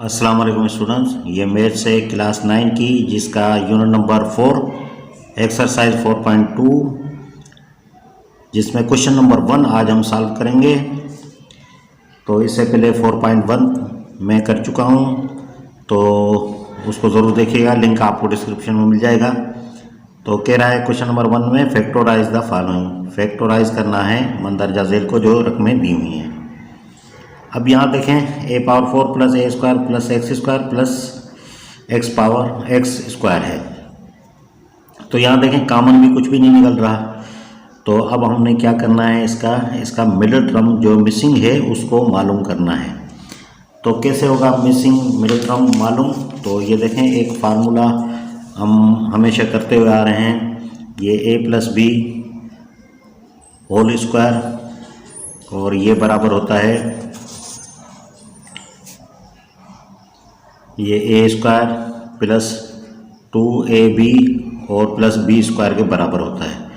अस्सलाम वालेकुम स्टूडेंट्स, ये मैथ्स है क्लास 9 की जिसका यूनिट नंबर 4 एक्सरसाइज 4.2 जिसमें क्वेश्चन नंबर 1 आज हम सॉल्व करेंगे। तो इससे पहले 4.1 मैं कर चुका हूँ, तो उसको ज़रूर देखिएगा, लिंक आपको डिस्क्रिप्शन में मिल जाएगा। तो कह रहा है क्वेश्चन नंबर 1 में फैक्टराइज द फॉलोइंग, फैक्टराइज करना है मंदरजा झेल को जो रकमें दी हुई हैं। अब यहाँ देखें a power 4 plus A square plus x square plus X power x square है। तो यहाँ देखें कॉमन भी कुछ भी नहीं निकल रहा। तो अब हमने क्या करना है, इसका मिडिल टर्म जो मिसिंग है उसको मालूम करना है। तो कैसे होगा मिसिंग मिडिल टर्म मालूम? तो ये देखें एक फार्मूला हम हमेशा करते हुए आ रहे हैं, ये a plus b whole square और ये बराबर होता है ये ए स्क्वायर प्लस 2ab और प्लस बी स्क्वायर के बराबर होता है।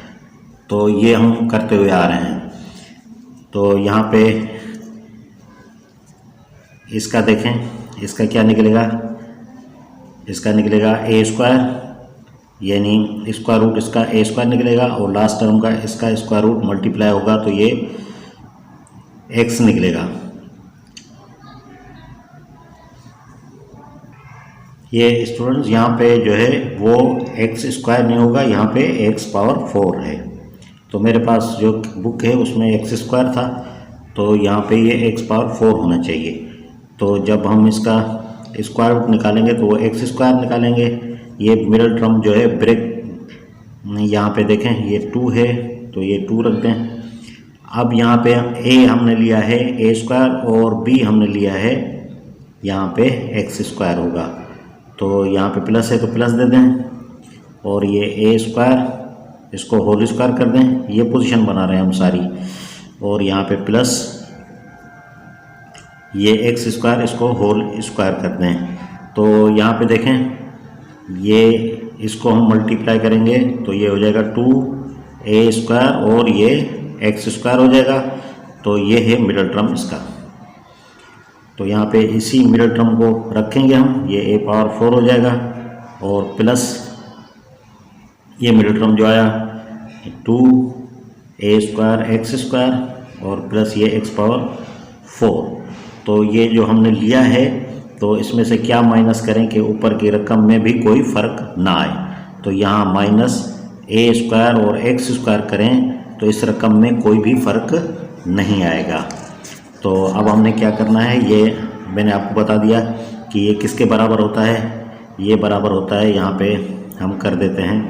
तो ये हम करते हुए आ रहे हैं। तो यहाँ पे इसका देखें, इसका क्या निकलेगा, इसका निकलेगा ए स्क्वायर यानी स्क्वायर रूट इसका ए स्क्वायर निकलेगा और लास्ट टर्म का इसका स्क्वायर रूट मल्टीप्लाई होगा तो ये एक्स निकलेगा। ये स्टूडेंट्स यहाँ पे जो है वो एक्स स्क्वायर नहीं होगा, यहाँ पे एक्स पावर 4 है। तो मेरे पास जो बुक है उसमें एक्स स्क्वायर था, तो यहाँ पे ये एक्स पावर 4 होना चाहिए। तो जब हम इसका स्क्वायर रूट निकालेंगे तो वो एक्स स्क्वायर निकालेंगे। ये मिडिल टर्म जो है ब्रेक, यहाँ पे देखें ये 2 है तो ये 2 रख दें। अब यहाँ पे ए हमने लिया है ए स्क्वायर और बी हमने लिया है यहाँ पे एक्स स्क्वायर होगा। तो यहाँ पे प्लस है तो प्लस दे दें और ये ए स्क्वायर इसको होल स्क्वायर कर दें, ये पोजीशन बना रहे हैं हम सारी। और यहाँ पे प्लस ये एक्स स्क्वायर इसको होल स्क्वायर कर दें। तो यहाँ पे देखें ये इसको हम मल्टीप्लाई करेंगे तो ये हो जाएगा 2a स्क्वायर और ये एक्स स्क्वायर हो जाएगा। तो ये है मिडिल टर्म इसका। तो यहाँ पे इसी मिडिल टर्म को रखेंगे हम, ये a पावर 4 हो जाएगा और प्लस ये मिडिल टर्म जो आया 2a स्क्वायर एक्स स्क्वायर और प्लस ये x पावर 4। तो ये जो हमने लिया है तो इसमें से क्या माइनस करें कि ऊपर की रकम में भी कोई फ़र्क ना आए। तो यहाँ माइनस a स्क्वायर और एक्स स्क्वायर करें तो इस रकम में कोई भी फ़र्क नहीं आएगा। तो अब हमने क्या करना है, ये मैंने आपको बता दिया कि ये किसके बराबर होता है, ये बराबर होता है, यहाँ पे हम कर देते हैं।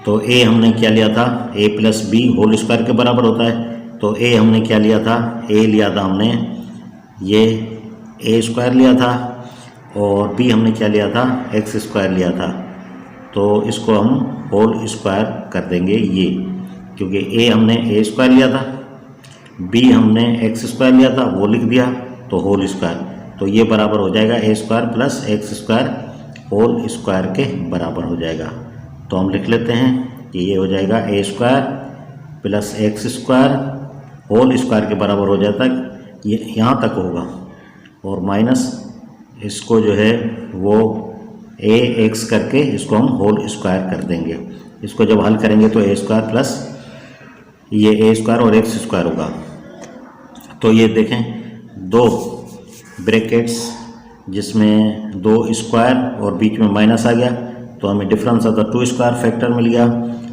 तो a हमने क्या लिया था, a plus b whole square के बराबर होता है। तो a हमने क्या लिया था, a लिया था हमने ये a स्क्वायर लिया था और b हमने क्या लिया था, एक्स स्क्वायर लिया था। तो इसको हम होल स्क्वायर कर देंगे ये, क्योंकि a हमने a स्क्वायर लिया था, b हमने एक्स स्क्वायर लिया था वो लिख दिया तो होल स्क्वायर। तो ये बराबर हो जाएगा a square plus x square whole square के बराबर हो जाएगा। तो हम लिख लेते हैं कि ये हो जाएगा a square plus x square whole square के बराबर हो जाता है, ये यहाँ तक होगा और माइनस इसको जो है वो a एक्स करके इसको हम होल स्क्वायर कर देंगे। इसको जब हल करेंगे तो a स्क्वायर प्लस ये a स्क्वायर और एक्स स्क्वायर होगा। तो ये देखें दो ब्रैकेट्स जिसमें 2 स्क्वायर और बीच में माइनस आ गया तो हमें difference of the 2 square factor मिल गया।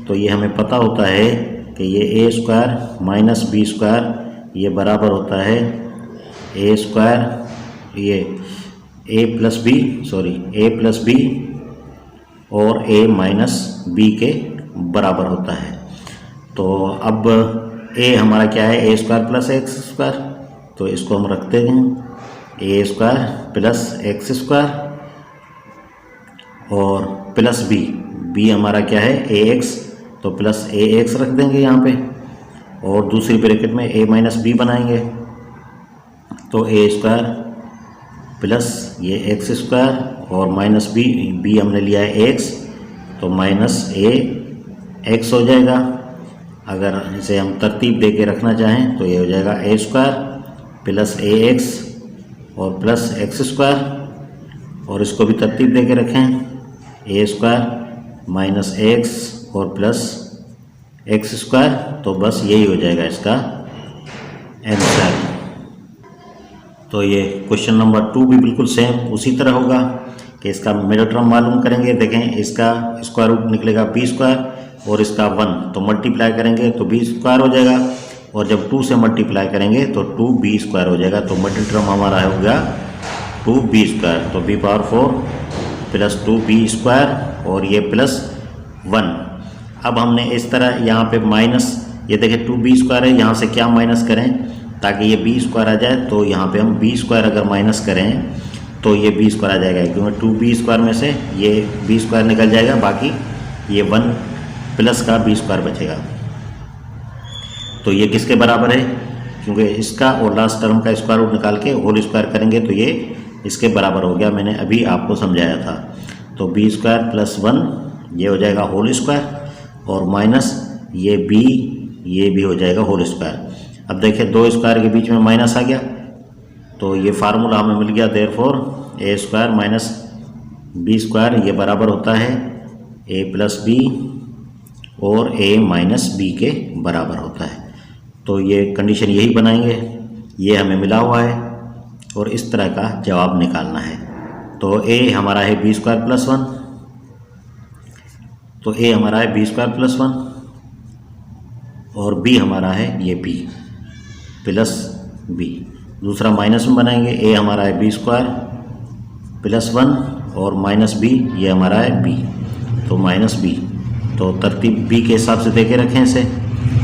तो ये हमें पता होता है कि ये a square minus b square ये बराबर होता है a स्क्वायर ये a प्लस बी और a माइनस बी के बराबर होता है। तो अब a हमारा क्या है, a square plus x square, तो इसको हम रखते हैं a square plus x square और प्लस b हमारा क्या है ax, तो प्लस ax रख देंगे यहाँ पे और दूसरी ब्रैकेट में a माइनस बी बनाएंगे। तो a स्क्वायर प्लस ये एक्स स्क्वायर और माइनस b हमने लिया है x, तो माइनस ax हो जाएगा। अगर इसे हम तरतीब दे के रखना चाहें तो ये हो जाएगा a स्क्वायर प्लस ax और प्लस एक्स स्क्वायर, और इसको भी तरतीब दे के रखें, ए स्क्वायर माइनस एक्स और प्लस एक्स स्क्वायर। तो बस यही हो जाएगा इसका आंसर। तो ये क्वेश्चन नंबर 2 भी बिल्कुल सेम उसी तरह होगा कि इसका मिडिल टर्म मालूम करेंगे। देखें इसका स्क्वायर रूट निकलेगा बी स्क्वायर और इसका 1, तो मल्टीप्लाई करेंगे तो बी स्क्वायर हो जाएगा, और जब 2 से मल्टीप्लाई करेंगे तो 2b स्क्वायर हो जाएगा। तो मिडिल टर्म हमारा हो गया 2b स्क्वायर, तो b power 4 plus 2b square और ये प्लस 1। अब हमने इस तरह यहाँ पे माइनस, ये देखें 2b स्क्वायर है, यहाँ से क्या माइनस करें ताकि ये b स्क्वायर आ जाए। तो यहाँ पे हम b स्क्वायर अगर माइनस करें तो ये b स्क्वायर आ जाएगा, क्योंकि 2b स्क्वायर में से ये b स्क्वायर निकल जाएगा, बाकी ये 1 प्लस का b स्क्वायर बचेगा। तो ये किसके बराबर है, क्योंकि इसका और लास्ट टर्म का स्क्वायर रूट निकाल के होल स्क्वायर करेंगे तो ये इसके बराबर हो गया। मैंने अभी आपको समझाया था। तो b स्क्वायर प्लस 1 ये हो जाएगा होल स्क्वायर, और माइनस ये b ये भी हो जाएगा होल स्क्वायर। अब देखिए 2 स्क्वायर के बीच में माइनस आ गया, तो ये फार्मूला हमें मिल गया, देयरफॉर ए स्क्वायर माइनस बी स्क्वायर ये बराबर होता है ए प्लस बी और ए माइनस बी के बराबर होता है। तो ये कंडीशन यही बनाएंगे, ये हमें मिला हुआ है और इस तरह का जवाब निकालना है। तो ए हमारा है बी स्क्वायर प्लस 1, तो ए हमारा है बी स्क्वायर प्लस 1 और बी हमारा है ये बी प्लस बी। दूसरा माइनस में बनाएंगे, ए हमारा है बी स्क्वायर प्लस 1 और माइनस बी ये हमारा है बी, तो माइनस बी। तो तरतीब बी के हिसाब से दे के रखें इसे,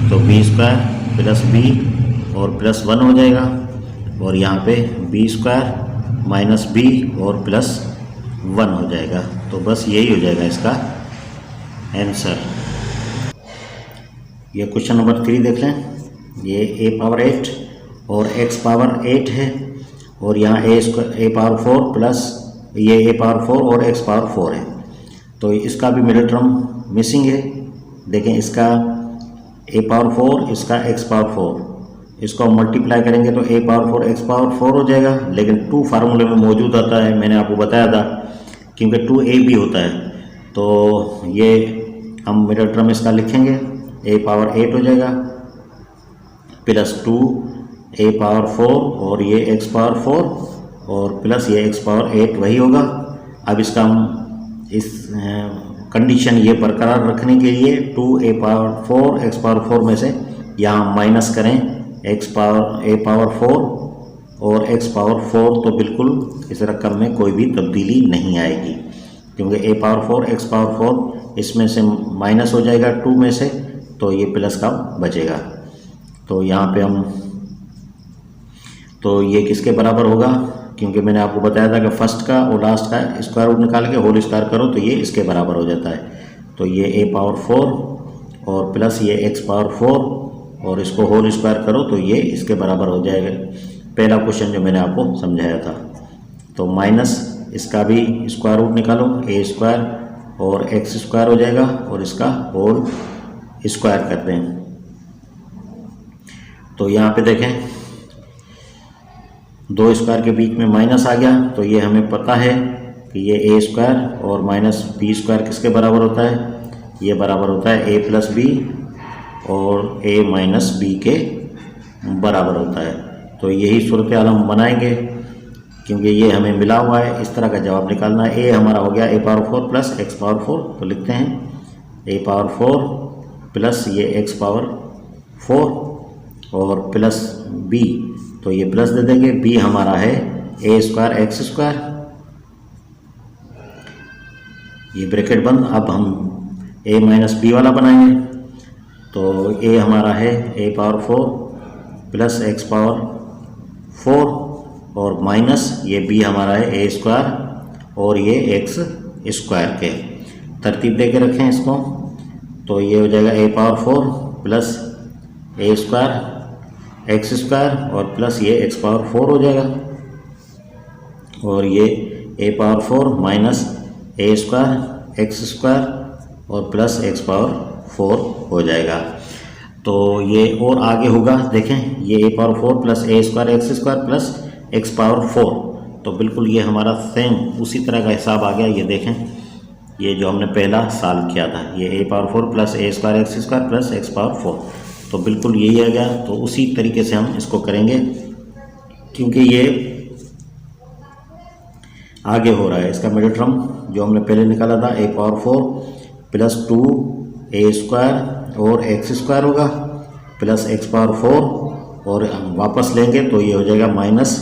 तो बी स्क्वायर प्लस बी और प्लस 1 हो जाएगा, और यहाँ पे बी स्क्वायर माइनस बी और प्लस 1 हो जाएगा। तो बस यही हो जाएगा इसका आंसर। ये क्वेश्चन नंबर 3 देख लें। ये ए पावर 8 और एक्स पावर 8 है, और यहाँ ए पावर 4 प्लस ये ए पावर 4 और एक्स पावर 4 है। तो इसका भी मिडिल टर्म मिसिंग है। देखें इसका ए पावर 4, इसका एक्स पावर 4, इसको हम मल्टीप्लाई करेंगे तो ए पावर 4 एक्स पावर 4 हो जाएगा, लेकिन 2 फार्मूले में मौजूद आता है, मैंने आपको बताया था, क्योंकि 2a भी होता है। तो ये हम मिडिल टर्म इसका लिखेंगे, ए पावर 8 हो जाएगा प्लस 2 ए पावर 4 और ये एक्स पावर 4 और प्लस ये एक्स पावर 8 वही होगा। अब इसका हम इस कंडीशन ये बरकरार रखने के लिए 2a पावर 4 एक्स पावर 4 में से यहाँ माइनस करें ए पावर 4 और एक्स पावर 4, तो बिल्कुल इस रकम में कोई भी तब्दीली नहीं आएगी, क्योंकि ए पावर 4 एक्स पावर 4 इसमें से माइनस हो जाएगा 2 में से, तो ये प्लस का बचेगा। तो यहाँ पे हम, तो ये किसके बराबर होगा, क्योंकि मैंने आपको बताया था कि फर्स्ट का और लास्ट का स्क्वायर रूट निकाल के होल स्क्वायर करो तो ये इसके बराबर हो जाता है। तो ये ए पावर 4 और प्लस ये एक्स पावर 4 और इसको होल स्क्वायर करो तो ये इसके बराबर हो जाएगा, पहला क्वेश्चन जो मैंने आपको समझाया था। तो माइनस इसका भी स्क्वायर रूट निकालो, ए स्क्वायर और एक्स स्क्वायर हो जाएगा और इसका होल स्क्वायर करते हैं। तो यहाँ पे देखें 2 स्क्वायर के बीच में माइनस आ गया, तो ये हमें पता है कि ये ए स्क्वायर और माइनस बी स्क्वायर किसके बराबर होता है, ये बराबर होता है ए प्लस बी और ए माइनस बी के बराबर होता है। तो यही सूरत हाल हम बनाएंगे, क्योंकि ये हमें मिला हुआ है, इस तरह का जवाब निकालना है। ए हमारा हो गया ए पावर 4 प्लस एक्स पावर 4, तो लिखते हैं ए पावर 4 प्लस ये एक्स पावर 4 और प्लस बी, तो ये प्लस दे देंगे, बी हमारा है ए स्क्वायर एक्स स्क्वायर, ये ब्रैकेट बंद। अब हम ए माइनस बी वाला बनाएंगे, तो ए हमारा है ए पावर 4 प्लस एक्स पावर 4 और माइनस ये बी हमारा है ए स्क्वायर और ये एक्स स्क्वायर के। तरतीब दे के रखें इसको, तो ये हो जाएगा ए power 4 plus A square X square और प्लस ये एक्स पावर 4 हो जाएगा, और ये A power 4 minus A square X square और प्लस एक्स पावर 4 हो जाएगा। तो ये और आगे होगा, देखें ये A power 4 plus A square X square plus X power 4। तो बिल्कुल ये हमारा सेम उसी तरह का हिसाब आ गया। ये देखें, ये जो हमने पहला सॉल्व किया था, ये A power 4 plus A square X square plus X power 4, तो बिल्कुल यही आ गया। तो उसी तरीके से हम इसको करेंगे, क्योंकि ये आगे हो रहा है। इसका मिडिल टर्म जो हमने पहले निकाला था ए पावर 4 प्लस 2 ए स्क्वायर और एक्स स्क्वायर होगा प्लस एक्स पावर 4, और वापस लेंगे तो ये हो जाएगा माइनस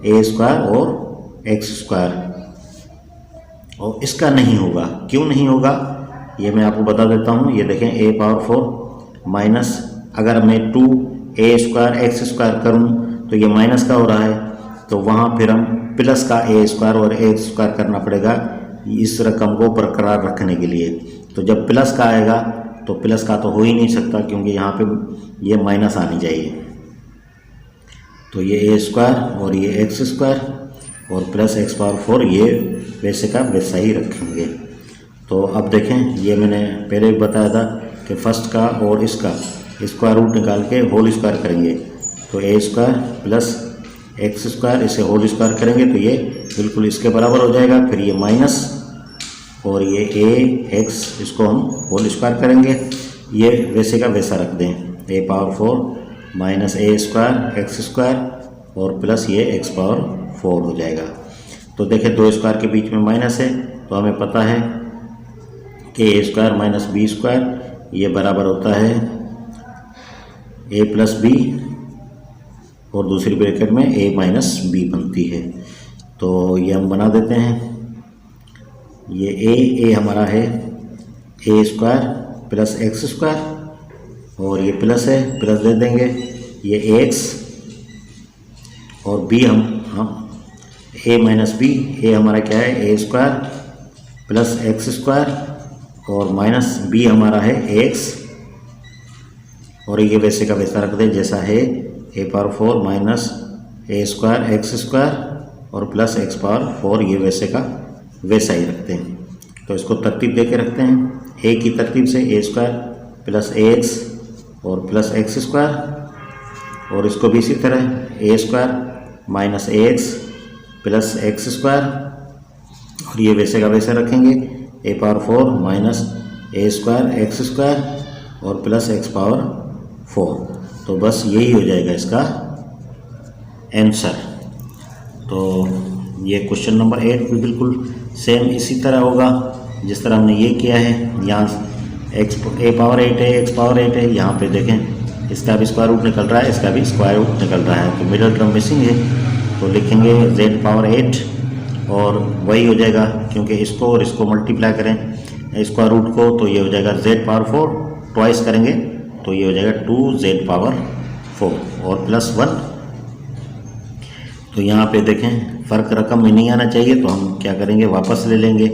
ए स्क्वायर और एक्स स्क्वायर। और इसका नहीं होगा, क्यों नहीं होगा ये मैं आपको बता देता हूँ। ये देखें, ए पावर 4 माइनस, अगर मैं 2 ए स्क्वायर एक्स स्क्वायर करूँ तो ये माइनस का हो रहा है, तो वहाँ फिर हम प्लस का ए स्क्वायर और एक्स स्क्वायर करना पड़ेगा इस रकम को बरकरार रखने के लिए। तो जब प्लस का आएगा तो प्लस का तो हो ही नहीं सकता, क्योंकि यहाँ पे ये माइनस आनी चाहिए। तो ये ए स्क्वायर और ये एक्स स्क्वायर और प्लस एक्स पावर 4 ये वैसे का वैसा ही रखेंगे। तो अब देखें, ये मैंने पहले भी बताया था कि फर्स्ट का और इसका स्क्वायर रूट निकाल के होल स्क्वायर करेंगे। तो ए स्क्वायर प्लस एक्स स्क्वायर, इसे होल स्क्वायर करेंगे तो ये बिल्कुल इसके बराबर हो जाएगा। फिर ये माइनस और ये ए एक्स, इसको हम होल स्क्वायर करेंगे, ये वैसे का वैसा रख दें। ए पावर 4 माइनस ए स्क्वायर एक्स स्क्वायर और प्लस ये एक्स पावर 4 हो जाएगा। तो देखें, दो स्क्वायर के बीच में माइनस है, तो हमें पता है कि ए स्क्वायर माइनस बी स्क्वायर ये बराबर होता है ए प्लस बी, और दूसरी ब्रैकेट में ए माइनस बी बनती है। तो ये हम बना देते हैं। ये ए हमारा है ए स्क्वायर प्लस एक्स स्क्वायर, और ये प्लस है, प्लस दे देंगे, ये एक्स, और बी हम ए माइनस बी, ए हमारा क्या है ए स्क्वायर प्लस एक्स स्क्वायर और माइनस बी हमारा है एक्स, और ये वैसे का वैसा रख दें जैसा है ए पावर 4 माइनस ए स्क्वायर एक्स स्क्वायर और प्लस एक्स पावर 4, ये वैसे का वैसा ही रखते हैं। तो इसको तरतीब दे के रखते हैं, ए की तरतीब से ए स्क्वायर प्लस ए एक्स और प्लस एक्स स्क्वायर, और इसको भी इसी तरह ए स्क्वायर माइनस ए एक्स प्लस एक्स स्क्वायर, और ये वैसे का वैसे रखेंगे ए पावर 4 माइनस ए स्क्वायर एक्स स्क्वायर और प्लस एक्स पावर 4। तो बस यही हो जाएगा इसका आंसर। तो ये क्वेश्चन नंबर 8 भी बिल्कुल सेम इसी तरह होगा जिस तरह हमने ये किया है। यहाँ ए पावर 8 है, एक्स पावर 8 है, यहाँ पे देखें इसका भी स्क्वायर रूट निकल रहा है, इसका भी स्क्वायर रूट निकल रहा है, तो मिडिल टर्म मिसिंग है, तो लिखेंगे z पावर 8, और वही हो जाएगा क्योंकि इसको और इसको मल्टीप्लाई करें स्क्वायर रूट को, तो ये हो जाएगा z पावर 4, ट्वाइस करेंगे तो ये हो जाएगा 2z पावर 4 और प्लस 1। तो यहाँ पे देखें फ़र्क रकम में नहीं आना चाहिए, तो हम क्या करेंगे वापस ले लेंगे।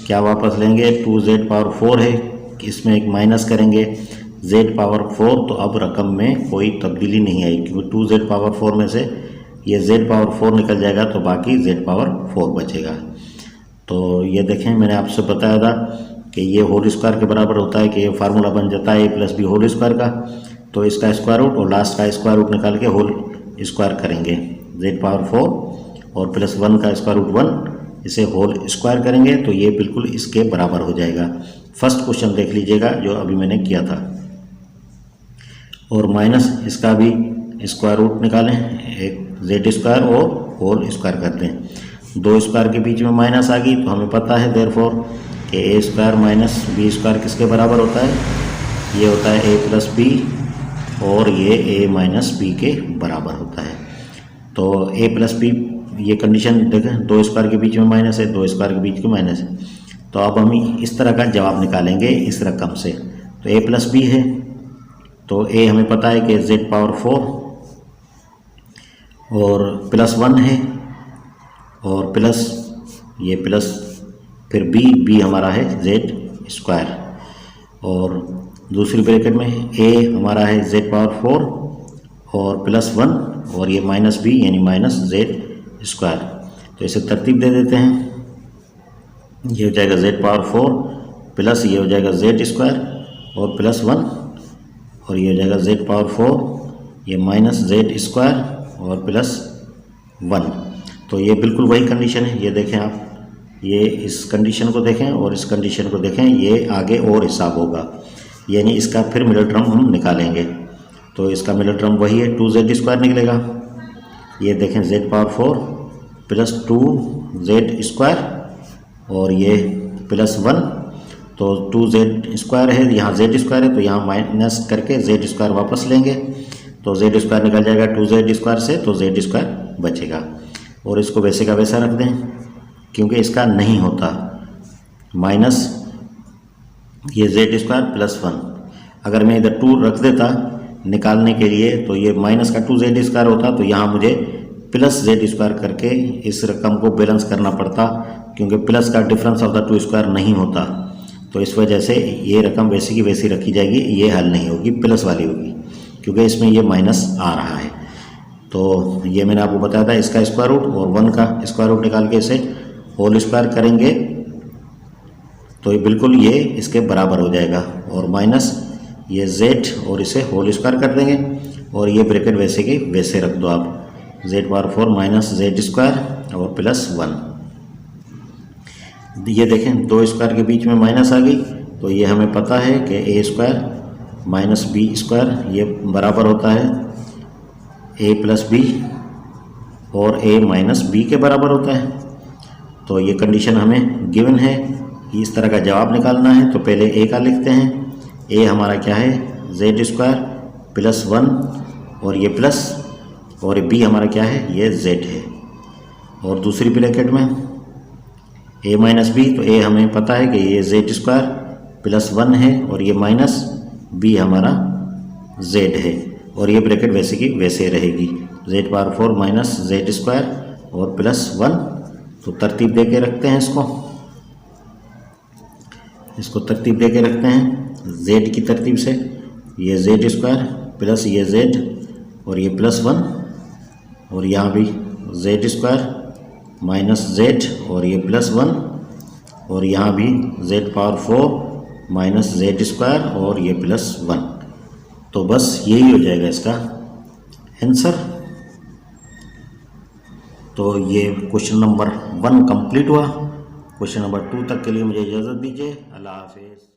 क्या वापस लेंगे, 2z पावर 4 है, इसमें एक माइनस करेंगे z पावर 4, तो अब रकम में कोई तब्दीली नहीं आई, क्योंकि 2z पावर 4 में से ये z पावर 4 निकल जाएगा, तो बाकी z पावर 4 बचेगा। तो ये देखें, मैंने आपसे बताया था कि ये होल स्क्वायर के बराबर होता है, कि ये फार्मूला बन जाता है ए प्लस बी होल स्क्वायर का। तो इसका स्क्वायर रूट और लास्ट का स्क्वायर रूट निकाल के होल स्क्वायर करेंगे, z पावर 4 और प्लस 1 का स्क्वायर रूट 1, इसे होल स्क्वायर करेंगे तो ये बिल्कुल इसके बराबर हो जाएगा। फर्स्ट क्वेश्चन देख लीजिएगा जो अभी मैंने किया था, और माइनस इसका भी स्क्वायर रूट निकालें, एक z स्क्वायर और होल स्क्वायर करते हैं। दो स्क्वायर के बीच में माइनस आ गई, तो हमें पता है देयरफॉर कि ए स्क्वायर माइनस बी स्क्वायर किसके बराबर होता है, ये होता है ए प्लस बी, और ये ए माइनस बी के बराबर होता है। तो ए प्लस बी, ये कंडीशन देखें, दो स्क्वायर के बीच में माइनस है, दो स्क्वायर के बीच में माइनस है, तो अब हम इस तरह का जवाब निकालेंगे इस रकम से। तो ए प्लस बी है, तो ए हमें पता है कि z पावर 4 और प्लस 1 है, और प्लस ये प्लस फिर बी हमारा है z स्क्वायर, और दूसरी ब्रैकेट में a हमारा है z पावर 4 और प्लस 1, और ये माइनस b यानी माइनस z स्क्वायर। तो इसे तरतीब दे देते हैं, ये हो जाएगा z पावर 4 प्लस ये हो जाएगा z स्क्वायर और प्लस 1, और ये हो जाएगा z पावर 4, ये माइनस z स्क्वायर और प्लस 1। तो ये बिल्कुल वही कंडीशन है। ये देखें आप, ये इस कंडीशन को देखें और इस कंडीशन को देखें, ये आगे और हिसाब होगा, यानी इसका फिर मिडल टर्म हम निकालेंगे। तो इसका मिडल टर्म वही है, 2z² निकलेगा। ये देखें z पावर 4 प्लस 2z² और ये प्लस 1, तो 2z² है, यहाँ z² है, तो यहाँ माइनस करके z² वापस लेंगे, तो z² निकल जाएगा 2z² से, तो z² बचेगा। और इसको वैसे का वैसा रख दें, क्योंकि इसका नहीं होता माइनस ये z² प्लस 1। अगर मैं इधर 2 रख देता निकालने के लिए, तो ये माइनस का 2z² होता, तो यहाँ मुझे प्लस z² करके इस रकम को बैलेंस करना पड़ता, क्योंकि प्लस का डिफरेंस ऑफ द 2² नहीं होता। तो इस वजह से ये रकम वैसी की वैसी रखी जाएगी, ये हल नहीं होगी, प्लस वाली होगी, क्योंकि इसमें ये माइनस आ रहा है। तो ये मैंने आपको बताया था, इसका स्क्वायर रूट और 1 का स्क्वायर रूट निकाल के इसे होल स्क्वायर करेंगे, तो ये बिल्कुल ये इसके बराबर हो जाएगा। और माइनस ये z और इसे होल स्क्वायर कर देंगे, और ये ब्रैकेट वैसे की वैसे रख दो आप, z पावर 4 माइनस z² और प्लस 1। ये देखें 2 स्क्वायर के बीच में माइनस आ गई, तो ये हमें पता है कि a² माइनस b² ये बराबर होता है a प्लस b, और a माइनस b के बराबर होता है। तो ये कंडीशन हमें गिवन है। इस तरह का जवाब निकालना है तो पहले a का लिखते हैं। a हमारा क्या है, z² प्लस 1 और ये प्लस, और b हमारा क्या है, ये z है। और दूसरी ब्रैकेट में a माइनस b, तो a हमें पता है कि ये z² प्लस 1 है, और ये माइनस b हमारा z है, और ये ब्रैकेट वैसे की वैसे रहेगी, z पावर 4 माइनस z² और प्लस 1। तो तरतीब दे के रखते हैं, इसको तरतीब दे के रखते हैं z की तरतीब से। ये z² प्लस ये z और ये प्लस 1, और यहाँ भी z² माइनस z और ये प्लस 1, और यहाँ भी z पावर 4 माइनस z² और ये प्लस 1। तो बस यही हो जाएगा इसका आंसर। तो ये क्वेश्चन नंबर 1 कंप्लीट हुआ। क्वेश्चन नंबर 2 तक के लिए मुझे इजाज़त दीजिए। अल्लाह हाफिज़।